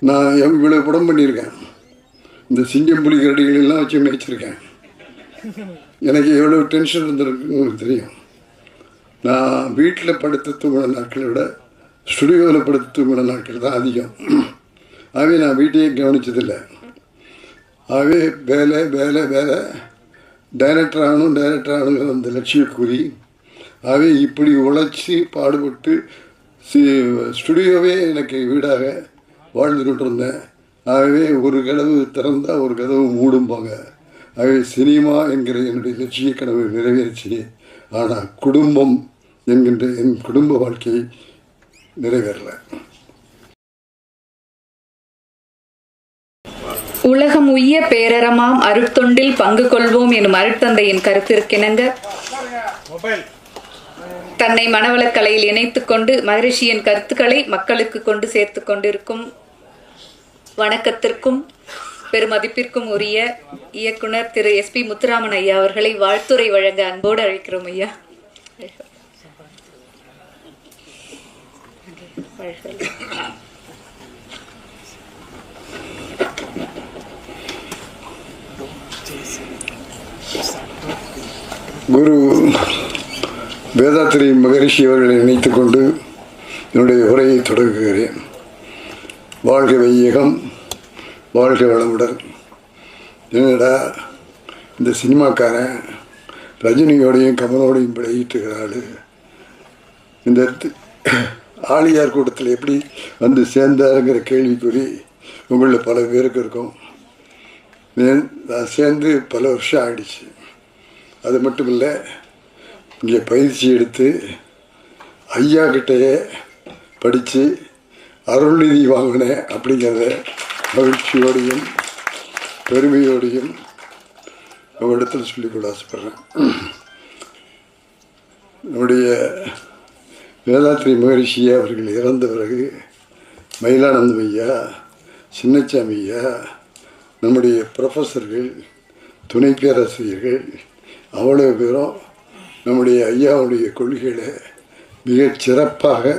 நான் இவ்வளோ படம் பண்ணியிருக்கேன். இந்த சிங்கம் புலி கரடிகளெல்லாம் வச்சு மேய்ச்சிருக்கேன். எனக்கு எவ்வளோ டென்ஷன் இருந்திருக்குன்னு உங்களுக்கு தெரியும். நான் வீட்டில் படுத்து தூங்கின நாட்களை விட ஸ்டுடியோவில் படுத்து தூங்கின நாட்கள் தான் அதிகம். ஆகவே நான் வீட்டையே கவனித்ததில்லை. ஆகவே வேலை வேலை வேலை டைரக்டர் ஆகணுங்கிற அந்த லட்சிய கூறி ஆகவே இப்படி உழைச்சி பாடுபட்டு ஸ்டுடியோவே எனக்கு வீடாக வாழ்ந்துக்கிட்டு இருந்தேன். ஆகவே ஒரு கதவு திறந்தால் ஒரு கதவு மூடும்பாங்க. ஆகவே சினிமா என்கிற என்னுடைய லட்சிய கனவு நிறைவேறிச்சு. ஆனால் குடும்பம் என்கின்ற என் குடும்ப வாழ்க்கை நிறைவேறலை. உலகம் உய்ய பேரறமாம் அருட்தொண்டில் பங்கு கொள்வோம் எனும் அருட்தந்தையின் கருத்திற்கிணங்க தன்னை மனவளக்கலையில் இணைத்துக் கொண்டு மகரிஷியின் கருத்துக்களை மக்களுக்கு கொண்டு சேர்த்து கொண்டிருக்கும் வணக்கத்திற்கும் பெருமதிப்பிற்கும் உரிய இயக்குனர் திரு SP முத்துராமன் ஐயா அவர்களை வாழ்த்துரை வழங்க அன்போடு அழைக்கிறோம். ஐயா குரு வேதாத்திரி மகரிஷி அவர்களை இணைத்துக் கொண்டு என்னுடைய உரையை தொடங்குகிறேன். வாழ்க வையகம், வாழ்க வளமுடன். என்னடா இந்த சினிமாக்காரன் ரஜினியோடையும் கமலோடையும் பழகிட்டுக்கிறாள். இந்த ஆழியார் கூட்டத்தில் எப்படி வந்து சேர்ந்தாருங்கிற கேள்விக்குறி உங்களில் பல பேருக்கு இருக்கும். நான் சேர்ந்து பல வருஷம் ஆகிடுச்சு. அது மட்டும் இல்லை, இங்கே பயிற்சி எடுத்து ஐயா கிட்டையே படித்து அருள்நிதி வாங்கினேன் அப்படிங்கிறத மகிழ்ச்சியோடையும் பெருமையோடையும் உங்களிடத்தில் சொல்லிக்கொள்ள ஆசைப்படுறேன். நம்முடைய வேதாத்திரி மகரிஷியா அவர்கள் இறந்த பிறகு மயிலானந்தம் ஐயா, சின்னச்சாமி ஐயா, நம்முடைய ப்ரொஃபஸர்கள், துணை பேராசிரியர்கள் அவ்வளோ பேரும் நம்முடைய ஐயாவுடைய கொள்கைகளை மிகச் சிறப்பாக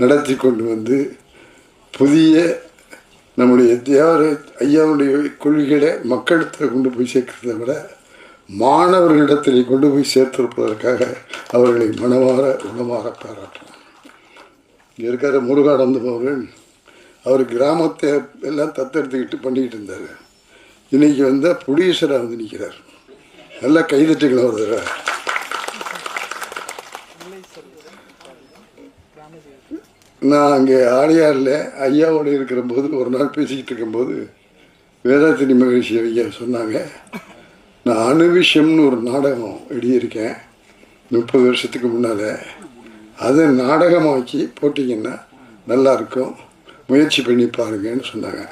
நடத்தி கொண்டு வந்து புதிய நம்முடைய ஐயாவுடைய கொள்கைகளை மக்களிடத்தில் கொண்டு போய் சேர்க்கிறத விட மாணவர்களிடத்தில் கொண்டு போய் சேர்த்திருப்பதற்காக அவர்களை உணமாற பாராட்டணும். இங்கே இருக்கிற முருகானந்தம் அவர்கள் அவர் கிராமத்தை எல்லாம் தத்தெடுத்துக்கிட்டு பண்ணிக்கிட்டு இருந்தார். இன்றைக்கி வந்தால் புடீஸ்வராக வந்து நிற்கிறார். நல்லா கைதட்டுகள் ஒரு தடவை. நான் அங்கே ஆழியாரில் ஐயாவோடு இருக்கிற போது ஒரு நாள் பேசிக்கிட்டு இருக்கும்போது வேதாத்திரி மகரிஷி ஐயா சொன்னாங்க, நான் அணுவிஷம்னு ஒரு நாடகம் எழுதியிருக்கேன் 30 வருஷத்துக்கு முன்னால். அதை நாடகமாக்கி போட்டிங்கன்னா நல்லாயிருக்கும், முயற்சி பண்ணி பாருங்கன்னு சொன்னாங்க.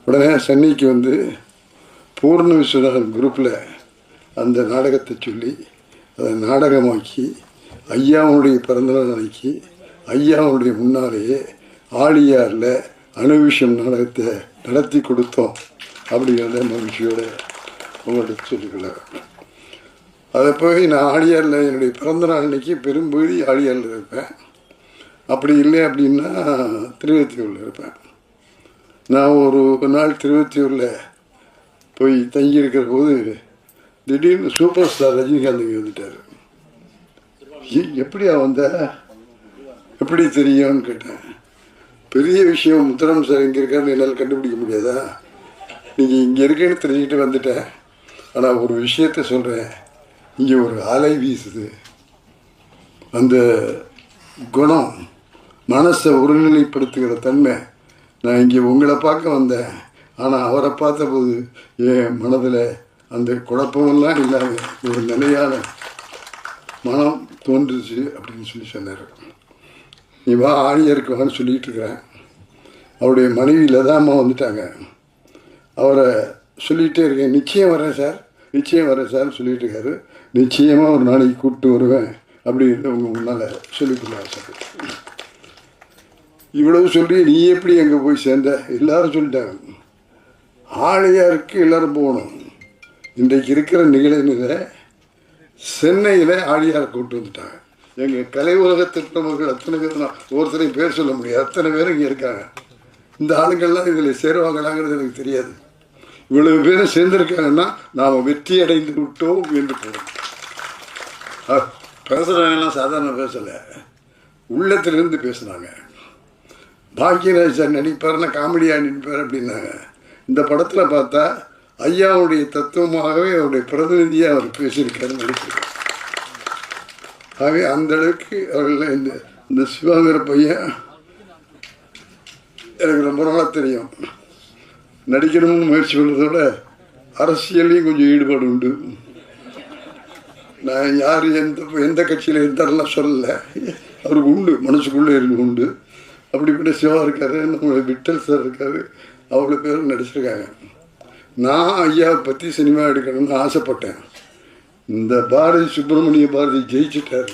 உடனே சென்னைக்கு வந்து பூர்ண விஸ்வநாதன் குரூப்பில் அந்த நாடகத்தை சொல்லி அதை நாடகமாக்கி ஐயாவுடைய பிறந்தநாள் அன்னைக்கு ஐயாவுடைய முன்னாலேயே ஆழியாரில் அணுவிஷம் நாடகத்தை நடத்தி கொடுத்தோம் அப்படிங்கிறத மகிழ்ச்சியோடு உங்கள்கிட்ட சொல்லிக்கலாம். அதை போய் நான் ஆழியாரில் என்னுடைய பிறந்தநாள் அன்னைக்கு பெரும்பகுதி ஆழியாரில் இருப்பேன். அப்படி இல்லை அப்படின்னா திருவத்தியூரில் இருப்பேன். நான் ஒரு நாள் திருவத்தியூரில் போய் தங்கியிருக்கிற போது திடீர்னு சூப்பர் ஸ்டார் ரஜினிகாந்த் இங்கே வந்துட்டார். எப்படியா வந்த, எப்படி தெரியும்னு கேட்டேன். பெரிய விஷயம், முத்துராமன் சார் இங்கே இருக்காருன்னு என்னால் கண்டுபிடிக்க முடியாதா? நீங்கள் இங்கே இருக்கேன்னு தெரிஞ்சுக்கிட்டு வந்துட்டேன். ஆனால் ஒரு விஷயத்த சொல்கிறேன், இங்கே ஒரு அலை வீசுது. அந்த குணம், மனசை ஒருநிலைப்படுத்துகிற தன்மை. நான் இங்கே உங்களை பார்க்க வந்தேன், ஆனால் அவரை பார்த்தபோது என் மனதில் அந்த குழப்பமெல்லாம் இல்லாமல் ஒரு நிலையான மனம் தோன்றுச்சு அப்படின்னு சொன்னார். நீ வா ஆழியருக்கு வான்னு சொல்லிகிட்டு இருக்கிறேன். அவருடைய மனைவி லதாமா வந்துட்டாங்க. அவரை சொல்லிகிட்டே இருக்கேன், நிச்சயம் வரேன் சார் சொல்லிகிட்டு இருக்காரு. நிச்சயமாக ஒரு நாளைக்கு கூப்பிட்டு வருவேன் அப்படின்னு உங்கள் முன்னால் சொல்லிக்கலாம் சார். இவ்வளவு சொல்லி நீ எப்படி அங்கே போய் சேர்ந்த? எல்லாரும் சொல்லிட்டாங்க, ஆழியாருக்கு எல்லோரும் போகணும். இன்றைக்கு இருக்கிற நிகழ்நிலை சென்னையில் ஆழியாரை கூப்பிட்டு வந்துட்டாங்க. எங்கள் கலை உலக திட்டமர்கள் அத்தனை பேர், நான் ஒருத்தரையும் பேர் சொல்ல முடியாது, அத்தனை பேர் இங்கே இருக்காங்க. இந்த ஆளுங்கள்லாம் இதில் சேருவாங்களாங்கிறது எனக்கு தெரியாது. இவ்வளவு பேரும் சேர்ந்திருக்காங்கன்னா நாம் வெற்றி அடைந்து விட்டோம் என்று போகிறோம். பேசுகிறவங்கலாம் சாதாரண பேசலை, உள்ளத்திலிருந்து பேசுனாங்க. பாக்யராஜ் சார் நடிப்பார்னா காமெடியாக நடிப்பார் அப்படின்னாங்க. இந்த படத்தில் பார்த்தா ஐயாவுடைய தத்துவமாகவே அவருடைய பிரதிநிதியாக அவர் பேசியிருக்காரு, நடிச்சிருக்காரு. ஆகவே அந்த அளவுக்கு அவர்கள் இந்த சிவாங்கிற பையன் எனக்கு ரொம்ப நாளாக தெரியும். நடிக்கணும்னு முயற்சி பண்ணுறதோட அரசியல்லையும் கொஞ்சம் ஈடுபாடு உண்டு. நான் யார் எந்த கட்சியில் இருந்தாரெல்லாம் சொல்லலை, அவருக்கு உண்டு, மனசுக்குள்ளே இருந்து உண்டு. அப்படிப்பட்ட சிவா இருக்கார், நம்மளோட விட்டல் சார் இருக்கார், அவ்வளோ பேரும் நடிச்சிருக்காங்க. நான் ஐயாவை பற்றி சினிமா எடுக்கணும்னு ஆசைப்பட்டேன். இந்த பாரதி சுப்பிரமணிய பாரதி ஜெயிச்சிட்டார்.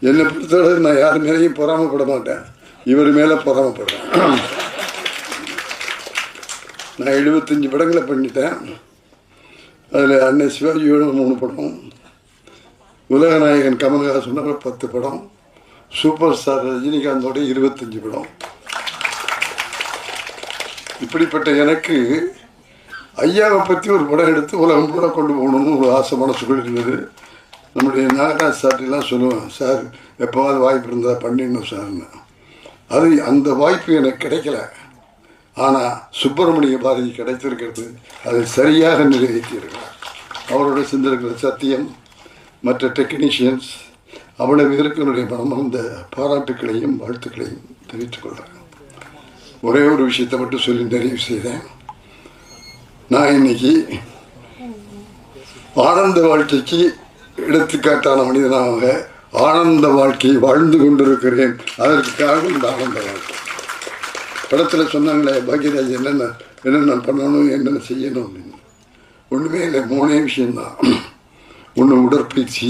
என்னை பொறுத்தவரை நான் யார் மேலேயும் பொறாமப்பட மாட்டேன், இவர் மேலே பொறாமப்படுறேன். நான் 75 படங்களை பண்ணிட்டேன். அதில் அண்ணன் சிவாஜியோட 3 படம், உலகநாயகன் கமல்ஹாசனோட 10 படம், சூப்பர் ஸ்டார் ரஜினிகாந்தோட 25 படம். இப்படிப்பட்ட எனக்கு ஐயாவை பற்றி ஒரு படம் எடுத்து உலகம் கூட கொண்டு போகணும்னு ஒரு ஆசை மனசுக்குள்ள இருந்தது. நம்முடைய நாகராஜ் சார்ட்டெல்லாம் சொல்லுவேன், சார் எப்போவாது வாய்ப்பு இருந்தால் பண்ணிடணும் சார்னு. அந்த வாய்ப்பு எனக்கு கிடைக்கல. ஆனால் சுப்பிரமணிய பாரதி கிடைத்திருக்கிறது, அதை சரியாக நிறைவேற்றியிருக்கிறார். அவரோட சிந்திருக்கிற சத்தியம், மற்ற டெக்னீஷியன்ஸ், அவ்வளவு பேருக்கு என்னுடைய மனமார்ந்த பாராட்டுக்களையும் வாழ்த்துக்களையும் தெரிவித்துக் கொள்கிறேன். ஒரே ஒரு விஷயத்தை மட்டும் சொல்லி நிறைவு செய்தேன். நான் இன்னைக்கு ஆனந்த வாழ்க்கைக்கு எடுத்துக்காட்டான மனிதனாக ஆனந்த வாழ்க்கையை வாழ்ந்து கொண்டிருக்கிறேன். அதற்கு காரணம் இந்த ஆனந்த வாழ்க்கை. படத்தில் சொன்னாங்களே பாக்யராஜ் என்னென்ன பண்ணணும், என்னென்ன செய்யணும் அப்படின்னு. ஒன்றுமே இல்லை, 3 விஷயந்தான். ஒன்று உடற்பயிற்சி,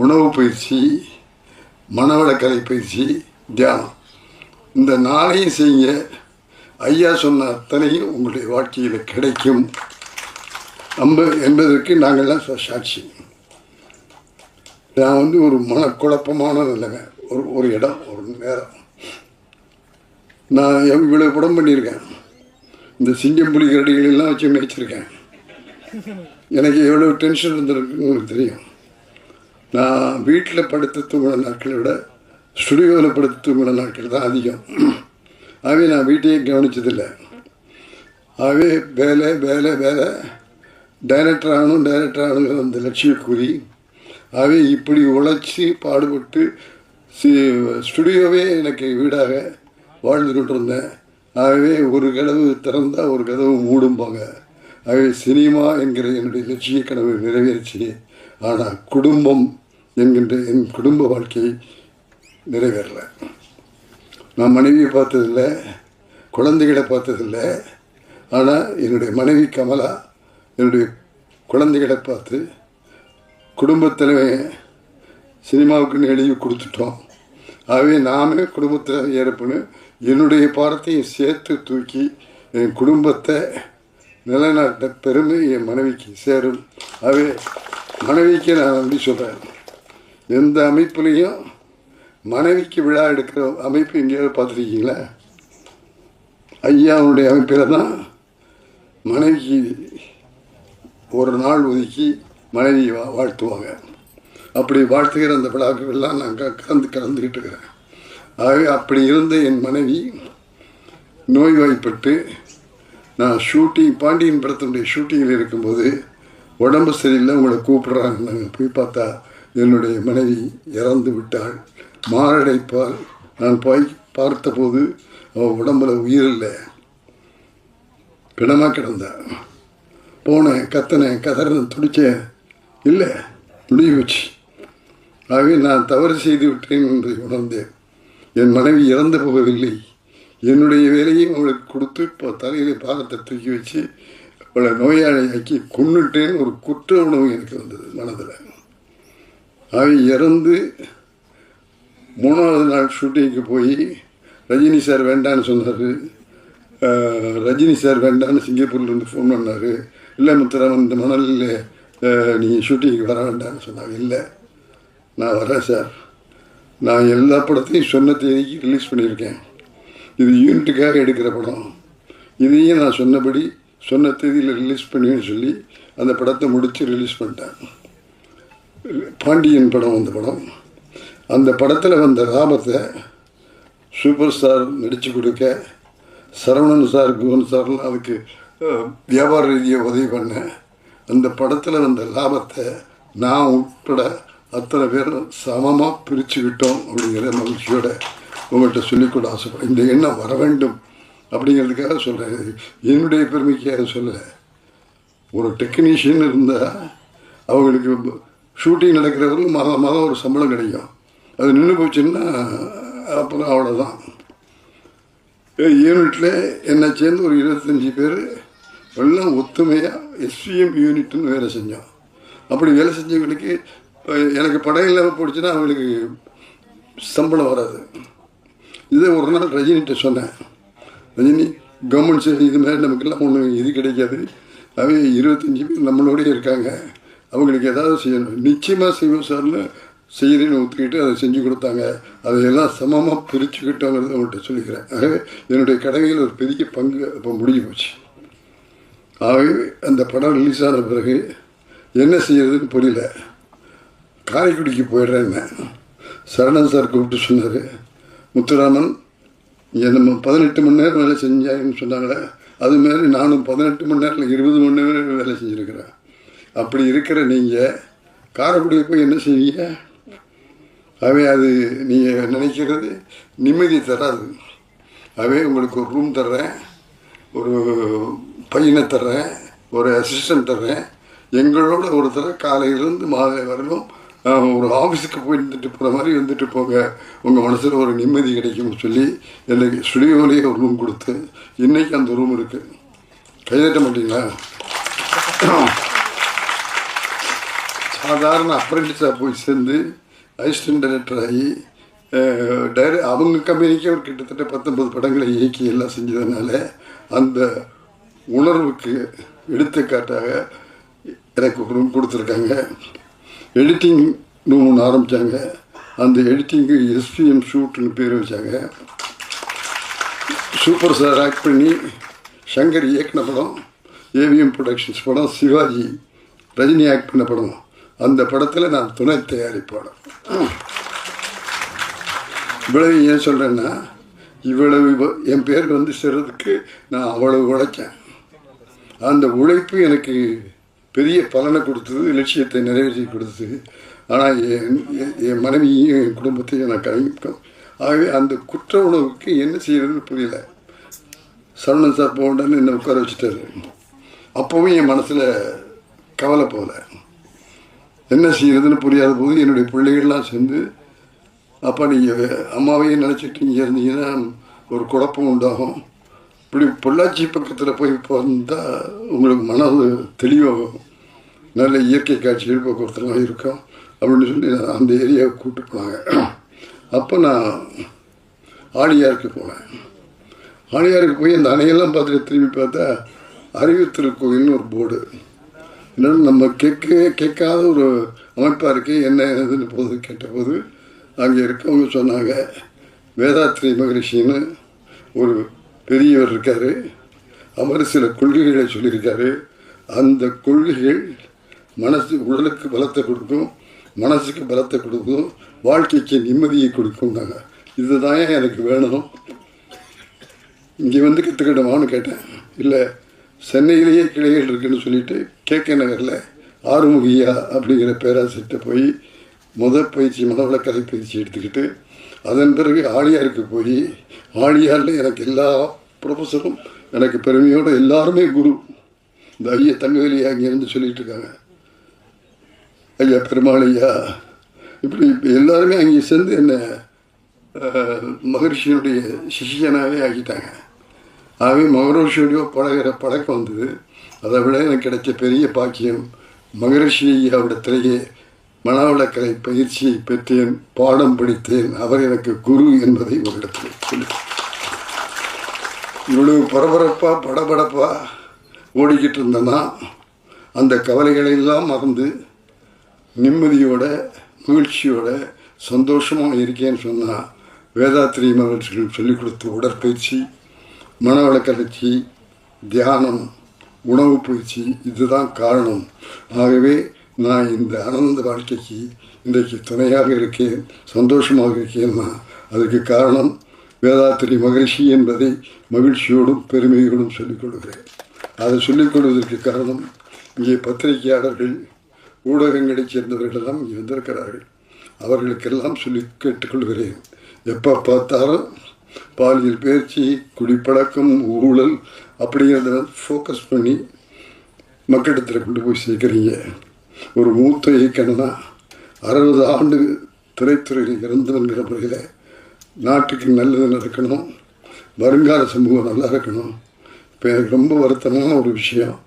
உணவு பயிற்சி, மனவளக்கலை பயிற்சி, தியானம். இந்த 4ஐயும் செய்யுங்க. ஐயா சொன்ன அத்தனையும் உங்களுடைய வாழ்க்கையில் கிடைக்கும் என்பதற்கு நாங்கள்லாம் சாட்சி. நான் ஒரு மனக்குழப்பமான நிலைமை, ஒரு இடம், ஒரு நேரம். நான் இவ்வளோ படம் பண்ணியிருக்கேன். இந்த சிங்கம் புலி கரடிகளெல்லாம் வச்சு மேய்ச்சிருக்கேன். எனக்கு எவ்வளோ டென்ஷன் இருந்திருக்குன்னு உங்களுக்கு தெரியும். நான் வீட்டில் படுத்து தூங்கின நாட்களை விட ஸ்டுடியோவில் படுத்து தூங்கின நாட்கள் தான் அதிகம். ஆகவே நான் வீட்டையே கவனிச்சதில்லை. ஆகவே வேலை வேலை வேலை, டைரக்டர் ஆகணுங்கிற அந்த லட்சிய குறி. ஆகவே இப்படி உழைச்சி பாடுபட்டு ஸ்டுடியோவே எனக்கு வீடாக வாழ்ந்து கொண்டிருந்தேன். ஆகவே ஒரு கதவு திறந்தால் ஒரு கதவு மூடும்பாங்க. ஆகவே சினிமா என்கிற என்னுடைய லட்சிய கனவு நிறைவேறிச்சு. ஆனால் குடும்பம் என்கின்ற என் குடும்ப வாழ்க்கையை நிறைவேறலை. நான் மனைவியை பார்த்ததில்லை, குழந்தைகளை பார்த்ததில்லை. ஆனால் என்னுடைய மனைவி கமலா என்னுடைய குழந்தைகளை பார்த்து குடும்பத்தில் சினிமாவுக்குன்னு எழுதி கொடுத்துட்டோம். ஆகவே நாமே குடும்பத்தில் ஏற்பன்னு என்னுடைய பாரத்தையும் சேர்த்து தூக்கி என் குடும்பத்தை நிலைநாட்ட பெருமை என் மனைவிக்கு சேரும். ஆகவே மனைவிக்கு நான் நன்றி சொல்கிறேன். எந்த அமைப்புலேயும் மனைவிக்கு விழா எடுக்கிற அமைப்பு எங்கேயாவது பார்த்துருக்கீங்களா? ஐயாவுடைய அமைப்பில் தான் மனைவிக்கு ஒரு நாள் ஒதுக்கி மனைவி வாழ்த்துவாங்க. அப்படி வாழ்த்துகிற அந்த விழாக்கெல்லாம் நான் கலந்துக்கிட்டு இருக்கிறேன். ஆகவே அப்படி இருந்த என் மனைவி நோய்வாய்ப்பட்டு நான் பாண்டியன் படத்தினுடைய ஷூட்டிங்கில் இருக்கும்போது உடம்பு சரியில்லை, உங்களை கூப்பிட்றாங்க. நாங்கள் போய் பார்த்தா என்னுடைய மனைவி இறந்து விட்டாள். மாரடைப்பால் நான் போய் பார்த்தபோது அவள் உடம்புல உயிர் இல்லை, பிணமாக கிடந்தேன். போனேன், கத்தினேன், கதறேன், துடித்தேன், இல்லை முடிவு வச்சு. ஆகவே நான் தவறு செய்து விட்டேன் என்று உணர்ந்தேன். என் மனைவி இறந்து போகவில்லை, என்னுடைய வேலையும் அவளுக்கு கொடுத்து இப்போ தலையில் பாகத்தை தூக்கி வச்சு அவளை நோயாளியாக்கி கொன்னுட்டேன்னு ஒரு குற்ற உணவு எனக்கு வந்தது மனதில். ஆகவே இறந்து 3வது நாள் ஷூட்டிங்க்கு போய் ரஜினி சார் வேண்டான்னு சொன்னார். ரஜினி சார் வேண்டான்னு சிங்கப்பூர்லேருந்து ஃபோன் பண்ணார். இல்லை முத்துராமன், இந்த மணலில் நீ ஷூட்டிங்க்கு வர வேண்டான்னு சொன்னாங்க. இல்லை நான் வரேன் சார், நான் எல்லா படத்தையும் சொன்ன தேதிக்கு ரிலீஸ் பண்ணியிருக்கேன். இது யூனிட்டுக்காக எடுக்கிற படம். இதையும் நான் சொன்னபடி சொன்ன தேதியில் ரிலீஸ் பண்ணுவேன்னு சொல்லி அந்த படத்தை முடித்து ரிலீஸ் பண்ணிட்டேன். பாண்டியன் படம் அந்த படம். அந்த படத்தில் வந்த லாபத்தை சூப்பர் ஸ்டார் நடித்து கொடுக்க சரவணன் சார், குகன் சார்லாம் அதுக்கு வியாபார ரீதியாக உதவி பண்ணேன். அந்த படத்தில் வந்த லாபத்தை நான் உட்பட அத்தனை பேரும் சமமாக பிரிச்சுக்கிட்டோம் அப்படிங்கிற மகிழ்ச்சியோட உங்கள்கிட்ட சொல்லிக்கூட ஆசைப்படும். இந்த எண்ணம் வர வேண்டும் அப்படிங்கிறதுக்காக சொல்கிறேன். என்னுடைய பெருமைக்காக சொல்லலை. ஒரு டெக்னீஷியன் இருந்தால் அவங்களுக்கு ஷூட்டிங் நடக்கிறவங்களுக்கு மாதம் ஒரு சம்பளம் கிடைக்கும். அது நின்று போச்சுன்னா அப்புறம் அவ்வளோதான். யூனிட்டில் என்னை சேர்ந்து ஒரு 25 பேர் எல்லாம் ஒத்துமையாக எஸ்பிஎம் யூனிட்னு வேலை செஞ்சோம். அப்படி வேலை செஞ்சவங்களுக்கு எனக்கு படம் இல்லாமல் போயிடுச்சுன்னா அவங்களுக்கு சம்பளம் வராது. இதே ஒரு நாள் ரஜினிகிட்ட சொன்னேன், ரஜினி கவர்மெண்ட் சைடு இது மாதிரி நமக்கெல்லாம் ஒன்றும் இது கிடைக்காது, அவை 25 பேர் நம்மளோடய இருக்காங்க, அவங்களுக்கு ஏதாவது செய்யணும். நிச்சயமாக செய்வோம் சார்னு செய்கிறேன்னு ஒத்துக்கிட்டு அதை செஞ்சு கொடுத்தாங்க. அதையெல்லாம் சமமாக பிரிச்சுக்கிட்டோங்கிறத அவங்கள்ட்ட சொல்லிக்கிறேன். ஆகவே என்னுடைய கடமையில் ஒரு பெரிய பங்கு அப்போ முடிஞ்சு போச்சு. ஆகவே அந்த படம் ரிலீஸ் ஆன பிறகு என்ன செய்யறதுன்னு புரியல. காரைக்குடிக்கு போயிடுறேன்னு சரணன் சார் கூப்பிட்டு சொன்னார், முத்துராமன் நம்ம 18 மணி நேரம் வேலை செஞ்சாங்கன்னு சொன்னாங்களே, அதுமாரி நானும் 18 மணி நேரத்தில் 20 மணி நேரம் வேலை செஞ்சுருக்கிறேன். அப்படி இருக்கிற நீங்கள் காரைக்குடிக்கு போய் என்ன செய்வீங்க? அவை அது நீங்கள் நினைக்கிறது நிம்மதி தராது. அவை உங்களுக்கு ஒரு ரூம் தர்றேன், ஒரு பையனை தர்றேன், ஒரு அசிஸ்டன்ட் தர்றேன், எங்களோட ஒருத்தர காலையிலேருந்து மாலை வரலும் ஒரு ஆஃபீஸுக்கு போய் வந்துட்டு போகிற மாதிரி வந்துட்டு போங்க, உங்கள் மனசில் ஒரு நிம்மதி கிடைக்கும்னு சொல்லி எனக்கு ஸ்டுடியோலேயே ஒரு ரூம் கொடுத்து இன்றைக்கி அந்த ரூம் இருக்குது. கைதட்ட மாட்டீங்களா? சாதாரண அப்ரெண்டிஸாக போய் சேர்ந்து அசிஸ்டன்ட் டைரக்டர் ஆகி அவங்க கம்பெனிக்கே ஒரு கிட்டத்தட்ட 19 படங்களை இயக்கி எல்லாம் செஞ்சதுனால அந்த உணர்வுக்கு எடுத்துக்காட்டாக எனக்கு ஒரு ரூம் கொடுத்துருக்காங்க. எடிட்டிங் ரூம் ஒன்று ஆரம்பித்தாங்க. அந்த எடிட்டிங்கு எஸ்பிஎம் ஷூட்டுன்னு பேர் வச்சாங்க. சூப்பர் ஸ்டார் ஆக்ட் பண்ணி சங்கர் இயக்கின படம், ஏவிஎம் ப்ரொடக்ஷன்ஸ் படம், சிவாஜி ரஜினி ஆக்ட் பண்ண படம். அந்த படத்தில் நான் துணை தயாரிப்பாளர். இவ்வளவு ஏன் சொல்கிறேன்னா, இவ்வளவு என் பேர் வந்து சேர்றதுக்கு நான் அவ்வளவு உழைச்சேன். அந்த உழைப்பு எனக்கு பெரிய பலனை கொடுத்தது, லட்சியத்தை நிறைவேற்றி கொடுத்தது. ஆனால் என் மனைவியும் என் குடும்பத்தையும் நான் கவனிப்பேன். ஆகவே அந்த குற்ற உணவுக்கு என்ன செய்யறதுன்னு புரியல. சரவணன் சார் போகணுன்னு என்னை உட்கார வச்சுட்டாரு. அப்போவும் என் மனசில் கவலை போகல. என்ன செய்யறதுன்னு புரியாத போது என்னுடைய பிள்ளைகள்லாம் சேர்ந்து, அப்பா நீங்கள் அம்மாவையும் நினச்சிட்டு இங்கே இருந்தீங்கன்னா ஒரு குழப்பம் உண்டாகும், இப்படி பொள்ளாச்சி பக்கத்தில் போய் வந்தால் உங்களுக்கு மனது தெளிவாகும், நல்ல இயற்கை காட்சிகள் போக்குவரத்துலாம் இருக்கும் அப்படின்னு சொல்லி அந்த ஏரியாவை கூப்பிட்டு போனாங்க. அப்போ நான் ஆழியாருக்கு போனேன். ஆழியாருக்கு போய் அந்த அணையெல்லாம் பார்த்துட்டு திரும்பி பார்த்தா அறிவுத்திருக்கோயில்னு ஒரு போர்டு. என்னென்னு நம்ம கேட்காத ஒரு அமைப்பாக இருக்குது, என்ன இதுன்னு போது கேட்டபோது அங்கே இருக்கவங்க சொன்னாங்க, வேதாத்ரி மகரிஷின்னு ஒரு பெரியவர் இருக்கார், அவர் சில கொள்கைகளை சொல்லியிருக்காரு. அந்த கொள்கைகள் உடலுக்கு பலத்தை கொடுக்கும், மனசுக்கு பலத்தை கொடுக்கும், வாழ்க்கைக்கு நிம்மதியை கொடுக்கும்னாங்க. இதுதான் எனக்கு வேணும், இங்கே வந்து கற்றுக்கிட்டோமான்னு கேட்டேன். இல்லை, சென்னையிலேயே கிளைகள் இருக்குதுன்னு சொல்லிட்டு கேகே நகரில் ஆறுமுகியா அப்படிங்கிற பேராசிரியர்கிட்ட போய் பயிற்சி மனவளக்கலை பயிற்சி எடுத்துக்கிட்டு அதன் பிறகு ஆழியாருக்கு போய், ஆழியாரில் எனக்கு எல்லா ப்ரொஃபஸரும் எனக்கு பெருமையோடு எல்லாருமே குரு. இந்த ஐயா தங்கவேலி அங்கேருந்து சொல்லிகிட்டு இருக்காங்க, ஐயா பெருமாள் ஐயா, இப்படி எல்லாருமே அங்கே சேர்ந்து என்னை மகரிஷியினுடைய சிஷியனாகவே ஆக்கிட்டாங்க. ஆகவே மகரிஷியோடைய பழக்கம் வந்தது. அதை விட எனக்கு கிடைச்ச பெரிய பாக்கியம், மகரிஷி ஐயாவிடத்திலேயே மனவளக்கலை பயிற்சியை பெற்றேன், பாடம் படித்தேன், அவர் எனக்கு குரு என்பதை ஒரு இடத்துல சொல்லி, இவ்வளவு பரபரப்பாக படபடப்பாக ஓடிக்கிட்டு இருந்தேன்னா அந்த கவலைகளெல்லாம் மறந்து நிம்மதியோட மகிழ்ச்சியோட சந்தோஷமாக இருக்கேன்னு சொன்னால் வேதாத்திரி மகர்ஷிகள் சொல்லிக் கொடுத்த உடற்பயிற்சி, மனவளக்கலர்ச்சி, தியானம், உணவு பயிற்சி, இதுதான் காரணம். ஆகவே நான் இந்த ஆனந்த வாழ்க்கைக்கு இன்றைக்கு துணையாக இருக்கேன், சந்தோஷமாக இருக்கேன்னா அதுக்கு காரணம் வேதாத்திரி மகரிஷி என்பதை மகிழ்ச்சியோடும் பெருமையோடும் சொல்லிக் கொடுக்கிறேன். அதை சொல்லிக் கொடுவதற்கு காரணம் இங்கே பத்திரிகையாளர்கள், ஊடகங்களைச் சேர்ந்தவர்களெல்லாம் இங்கே வந்திருக்கிறார்கள். அவர்களுக்கெல்லாம் சொல்லி கேட்டுக்கொள்கிறேன். எப்போ பார்த்தாலும் பாலியல் பயிற்சி, குடிப்பழக்கம், ஊழல் அப்படிங்கிறத ஃபோக்கஸ் பண்ணி மக்களிடத்தில் கொண்டு போய் சேர்க்குறீங்க. ஒரு மூத்த இயக்கணும்னா 60 ஆண்டு திரைத்துறையில் இறந்தவன்கிற முறையில் நாட்டுக்கு நல்லது நடக்கணும், வருங்கால சமூகம் நல்லா இருக்கணும். இப்போ எனக்கு ரொம்ப வருத்தமான ஒரு விஷயம்,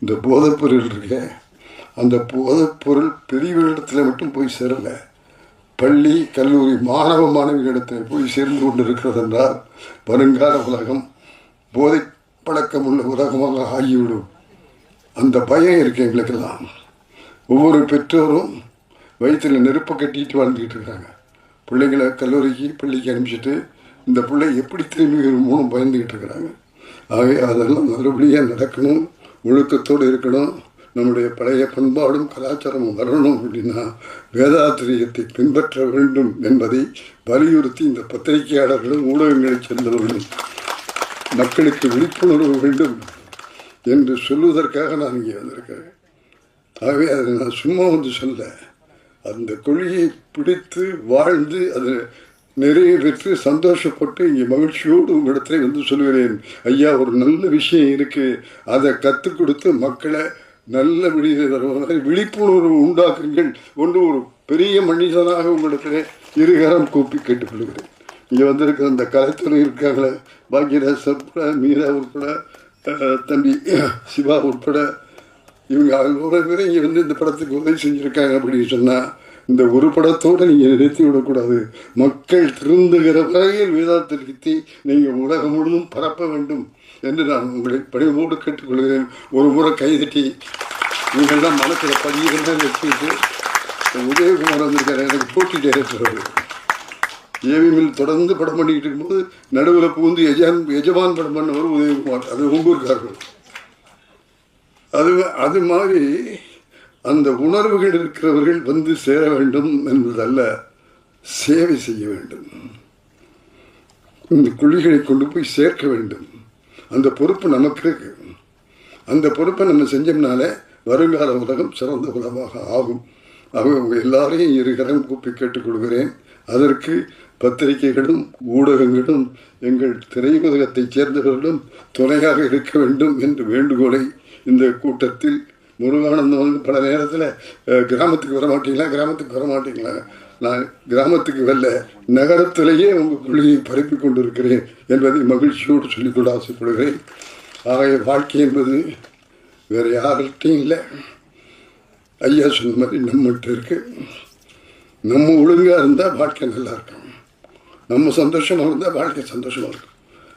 இந்த போதைப்பொருள் இருக்க, அந்த போதைப்பொருள் பெரியவர்களிடத்தில் மட்டும் போய் சேரலை, பள்ளி கல்லூரி மாணவ மாணவிகளிடத்தில் போய் சேர்ந்து கொண்டு இருக்கிறது என்றால் வருங்கால உலகம் போதை பழக்கம் உள்ள உலகமாக ஆகிவிடும். அந்த பயம் இருக்குது எங்களுக்கெல்லாம். ஒவ்வொரு பெற்றோரும் வயிற்றில் நெருப்பை கட்டிட்டு வாழ்ந்துக்கிட்டு இருக்கிறாங்க. பிள்ளைங்களை கல்லூரிக்கு பள்ளிக்கு அனுப்பிச்சிட்டு இந்த பிள்ளை எப்படி திரும்பி வருமோன்னு பயந்துக்கிட்டு இருக்கிறாங்க. ஆகவே அதெல்லாம் நல்லபடியாக நடக்கணும், ஒழுக்கத்தோடு இருக்கணும். நம்முடைய பழைய பண்பாடும் கலாச்சாரமும் வரணும் அப்படின்னா வேதாத்திரியத்தை பின்பற்ற வேண்டும் என்பதை வலியுறுத்தி இந்த பத்திரிகையாளர்களும் ஊடகங்களைச் சேர்ந்தவர்களும் மக்களுக்கு விழிப்புணர்வு வேண்டும் என்று சொல்வதற்காக நான் இங்கே வந்திருக்கிறேன். ஆகவே அதை நான் சும்மா வந்து சொல்ல, அந்த கொள்கையை பிடித்து வாழ்ந்து அதை நிறைவேற்றி சந்தோஷப்பட்டு இங்கே மகிழ்ச்சியோடு உங்களிடத்தில் வந்து சொல்கிறேன். ஐயா, ஒரு நல்ல விஷயம் இருக்குது, அதை கற்றுக் கொடுத்து மக்களை நல்ல விடுதலை வருவதை விழிப்புணர்வு உண்டாக்குங்கள் ஒன்று ஒரு பெரிய மனிதனாக உங்களிடத்தில் இருகரம் கூப்பி கேட்டுக்கொள்கிறேன். இங்கே வந்திருக்கிற இந்த கலைத்துறை இருக்காங்களே, பாக்யராஜ் உட்பட, மீரா உட்பட, தம்பி சிவா உட்பட, இவங்க அவ்வளோ பேரை இங்கே வந்து இந்த படத்துக்கு உதவி செஞ்சுருக்காங்க. அப்படின்னு சொன்னால் இந்த ஒரு படத்தோடு நீங்கள் நிறுத்தி விடக்கூடாது. மக்கள் திருந்துகிற வகையில் வேதாத்திரத்தை நீங்கள் உலகம் முழுதும் பரப்ப வேண்டும் என்று நான் உங்களை பணிவோடு கேட்டுக்கொள்கிறேன். ஒரு முறை கைதட்டி நீங்கள்தான் மனசில் பதியிருந்தால் வச்சுக்கிட்டு உதயகுமார் வந்திருக்காரு, எனக்கு போட்டி டைரக்டர். அவர் ஏவிஎம்மில் தொடர்ந்து படம் பண்ணிக்கிட்டு இருக்கும்போது நடுவில் புகுந்து எஜமான் படம் பண்ணவர் உதயகுமார். அது உங்கூர்காரர்கள். அது மாதிரி அந்த உணர்வுகள் இருக்கிறவர்கள் வந்து சேர வேண்டும் என்பதல்ல, சேவை செய்ய வேண்டும். இந்த குழிகளை கொண்டு போய் சேர்க்க வேண்டும். அந்த பொறுப்பு நமக்கு இருக்கு. அந்த பொறுப்பை நம்ம செஞ்சோம்னாலே வருங்கால உலகம் சிறந்த உலகமாக ஆகும். அவங்க எல்லாரையும் இருகரம் கூப்பி கேட்டுக்கொள்கிறேன். அதற்கு பத்திரிகைகளும் ஊடகங்களும் எங்கள் திரையுலகத்தைச் சேர்ந்தவர்களும் துணையாக இருக்க வேண்டும் என்று வேண்டுகோளை இந்த கூட்டத்தில் முருகானந்தம் வந்து பல நேரத்தில் கிராமத்துக்கு வரமாட்டீங்களா, நான் கிராமத்துக்கு வரல, நகரத்திலேயே உங்கள் கொள்கையை பரப்பி கொண்டிருக்கிறேன் என்பதை மகிழ்ச்சியோடு சொல்லிக்கொள்ள ஆசைப்படுகிறேன். ஆகிய வாழ்க்கை என்பது வேறு யார்கிட்டையும் இல்லை. ஐயா சொன்ன மாதிரி நம்மகிட்ட இருக்கு. நம்ம ஒழுங்காக இருந்தால் வாழ்க்கை நல்லா இருக்கும், நம்ம சந்தோஷமாக இருந்தால் வாழ்க்கை சந்தோஷமாக இருக்கும்,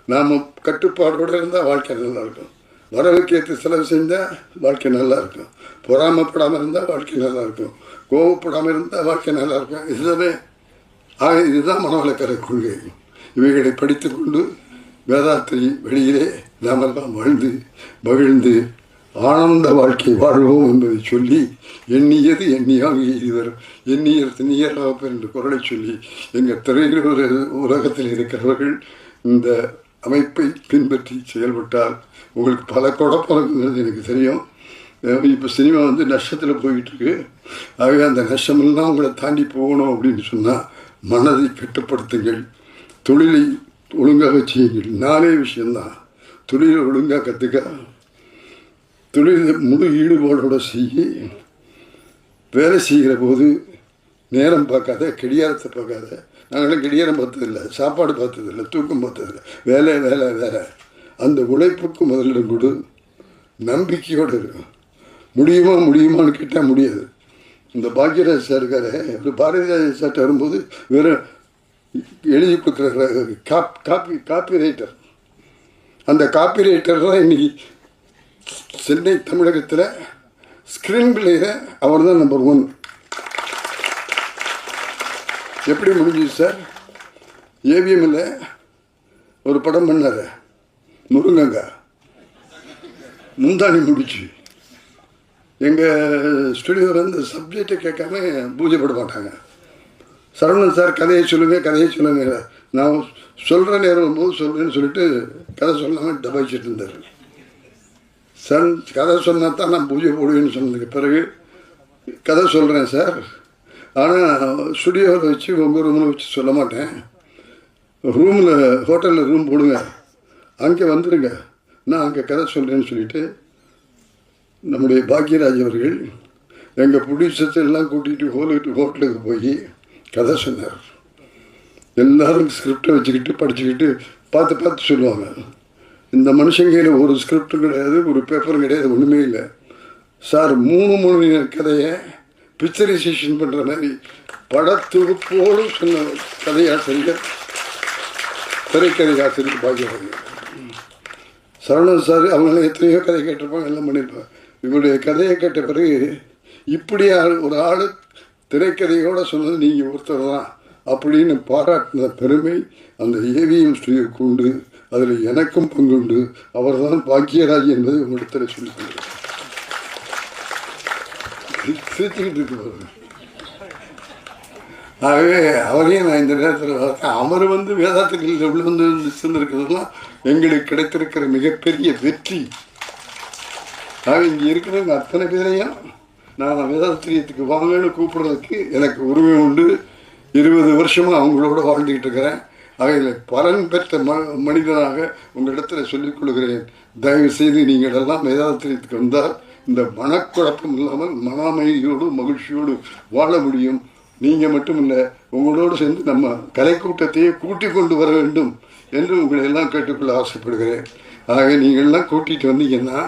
நாம் கட்டுப்பாடோடு இருந்தால் வாழ்க்கை நல்லா இருக்கும், வரவுக்கேற்று செலவு செஞ்சால் வாழ்க்கை நல்லா இருக்கும், பொறாமப்படாமல் இருந்தால் வாழ்க்கை நல்லா இருக்கும், கோபப்படாமல் இருந்தால் வாழ்க்கை நல்லா இருக்கும். இதுதான் மனவளக்கலை கொள்கை. இவைகளை படித்து கொண்டு வேதாத்திரி வெளியிலே நாமெல்லாம் வாழ்ந்து மகிழ்ந்து ஆனந்த வாழ்க்கை வாழ்வோம் என்பதை சொல்லி, எண்ணியது எண்ணியாக எய்துவர், எண்ணியர் திண்ணியராக என்று குரலை சொல்லி, எங்கள் திரையுலக உலகத்தில் இருக்கிறவர்கள் இந்த அமைப்பை பின்பற்றி செயல்பட்டால் உங்களுக்கு பல குழப்பங்கிறது எனக்கு தெரியும். இப்போ சினிமா வந்து நஷ்டத்தில் போயிட்டுருக்கு. ஆகவே அந்த நஷ்டமெல்லாம் உங்களை தாண்டி போகணும் அப்படின்னு சொன்னால் மனதை கட்டுப்படுத்துங்கள், தொழிலை ஒழுங்காக செய்யுங்கள். 4 விஷயந்தான். தொழிலை ஒழுங்காக கற்றுக்க, தொழிலை முழு ஈடுபாடோடு செய்ய, வேலை செய்கிற போது நேரம் பார்க்காத, கடிகாரத்தை பார்க்காத. நாங்களாம் கடிகாரம் பார்த்ததில்லை, சாப்பாடு பார்த்ததில்லை, தூக்கம் பார்த்ததில்லை, வேலை வேலை வேலை. அந்த உழைப்புக்கு முதலிடம் கொடு, நம்பிக்கையோடு இருக்கும். முடியுமான்னு கேட்டால் முடியாது. இந்த பாக்யராஜ் சார் இருக்காரு, பாரதிராஜ சார்ட்ட வரும்போது வெறும் எழுதி கொடுக்குற காப்பி ரைட்டர். அந்த காப்பி ரைட்டர் தான் இன்னைக்கு சென்னை தமிழகத்தில் ஸ்க்ரீன் பிளேயில் அவர் தான் நம்பர் 1. எப்படி முடிஞ்சுது சார்? ஏவிஎம்மில் ஒரு படம் பண்ணார், முருங்கங்க முந்தாணி முடிச்சு. எங்கள் ஸ்டுடியோவில் இந்த சப்ஜெக்டை கேட்காம பூஜை போட மாட்டாங்க. சரவணன் சார் கதையை சொல்லுங்க, நான் சொல்கிற நேரம் போது சொல்லுன்னு சொல்லிட்டு கதை சொல்லாமல் டபாய்ச்சிட்டு இருந்தார். சார் கதை சொன்னால் தான் நான் பூஜை போடுவேன்னு சொன்னதுக்கு பிறகு கதை சொல்கிறேன் சார், ஆனால் ஸ்டுடியோவில் வச்சு உங்கள் ரூமில் வச்சு சொல்ல மாட்டேன், ரூமில் ஹோட்டலில் ரூம் போடுங்க, அங்கே வந்துடுங்க, நான் அங்கே கதை சொல்கிறேன்னு சொல்லிவிட்டு நம்முடைய பாக்யராஜ் அவர்கள் எங்கள் ப்ரொடியூசர்ஸ் எல்லாம் கூட்டிகிட்டு ஹோட்டலுக்கு போய் கதை சொன்னார். எல்லோரும் ஸ்கிரிப்டை வச்சுக்கிட்டு படிச்சுக்கிட்டு பார்த்து சொல்லுவாங்க. இந்த மனுஷங்கையில் ஒரு ஸ்கிரிப்டும் கிடையாது, ஒரு பேப்பரும் கிடையாது, ஒன்றுமே இல்லை சார். 3 மணி கதையை பிக்சரைசேஷன் பண்ணுற மாதிரி படத்தொகுப்போடு சொன்ன கதையாசிரியர், திரைக்கதை ஆசிரியர் பாக்யராஜ். சரவணன் சார் அவங்களாம் எத்தனையோ கதை கேட்டிருப்பாங்க, எல்லாம் பண்ணியிருப்பாங்க. இவருடைய கதையை கேட்ட பிறகு இப்படி ஒரு ஆள் திரைக்கதையோடு சொன்னது நீங்கள் ஒருத்தர் தான் அப்படின்னு பாராட்டின பெருமை அந்த ஏவிஎம் ஸ்டுடியோவுக்கு உண்டு. அதில் எனக்கும் பங்குண்டு. அவர் தான் பாக்யராஜ் என்பதை உங்களிடத்தில் சொல்லிக் சிரிச்சுக்கிட்டு இருக்கு. ஆகவே அவரையும் நான் இந்த நேரத்தில் வளர்த்தேன். அவர் வேதாத்திரியில் உள்ள சேர்ந்திருக்கிறதுலாம் எங்களுக்கு கிடைத்திருக்கிற மிகப்பெரிய வெற்றி. இங்கே இருக்கிறவங்க அத்தனை பேரையும் நான் வேதாத்திரியத்துக்கு வாங்கன்னு கூப்பிட்றதுக்கு எனக்கு உரிமை உண்டு. 20 வருஷமாக அவங்களோட வாழ்ந்துக்கிட்டு இருக்கிறேன். அவையில் பலன் பெற்ற மனிதனாக உங்களிடத்தில் சொல்லிக் கொள்கிறேன். தயவு செய்து நீங்கள் எல்லாம் வேதாத்திரியத்துக்கு வந்தால் இந்த மனக்குழப்பம் இல்லாமல் மன அமைதியோடு மகிழ்ச்சியோடு வாழ முடியும். நீங்கள் மட்டும் இல்லை, உங்களோடு சேர்ந்து நம்ம கலைக்கூட்டத்தையே கூட்டிக் கொண்டு வர வேண்டும் என்று உங்களை எல்லாம் கேட்டுக்கொள்ள ஆசைப்படுகிறேன். ஆகவே நீங்கள்லாம் கூட்டிகிட்டு வந்தீங்கன்னா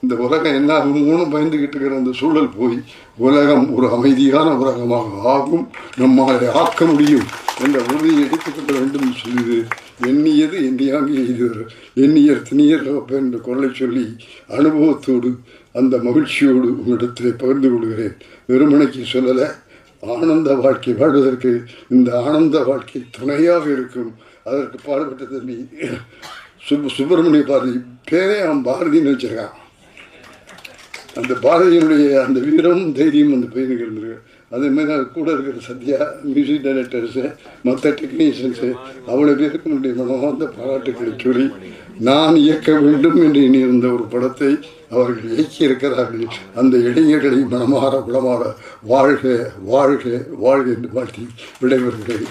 இந்த உலகம் எல்லாரும் பயந்துக்கிட்டு இருக்கிற அந்த சூழல் போய் உலகம் ஒரு அமைதியான உலகமாக ஆகும், நம்மால் ஆக்க முடியும் என்ற உறுதியை எடுத்துக்கொள்ள வேண்டும் சொல்லுது. எண்ணியது எண்ணியாங்க எய்துவர், எண்ணியர் திணியர் என்ற குரலை சொல்லி அனுபவத்தோடு அந்த மகிழ்ச்சியோடு உங்களிடத்தில் பகிர்ந்து கொள்கிறேன். வெறுமனைக்கு சொல்லலை, ஆனந்த வாழ்க்கை வாழ்வதற்கு இந்த ஆனந்த வாழ்க்கை துணையாக இருக்கும். அதற்கு பாடுபட்ட தம்பி சுப்பிரமணிய பாரதி பேரே அவன் பாரதின்னு வச்சிருக்கான். அந்த பாரதியினுடைய அந்த வீரம் தைரியம் அந்த பையனுக்கு இருந்திருக்கு. அதேமாதிரி அது கூட இருக்கிற சத்யா, மியூசிக் டைரக்டர்ஸு, மற்ற டெக்னீஷியன்ஸு அவ்வளோ பேருக்கு என்னுடைய மனமார்ந்த பாராட்டுக்களை சொல்லி நான் இயக்க வேண்டும் என்று எண்ணியிருந்த ஒரு படத்தை அவர்கள் இயக்கி இருக்கிறார்கள். அந்த இளைஞர்களை மனமாற குணமாற வாழ்க வாழ்க வாழ்க என்று வாழ்த்தி விடைபெறுகிறேன்.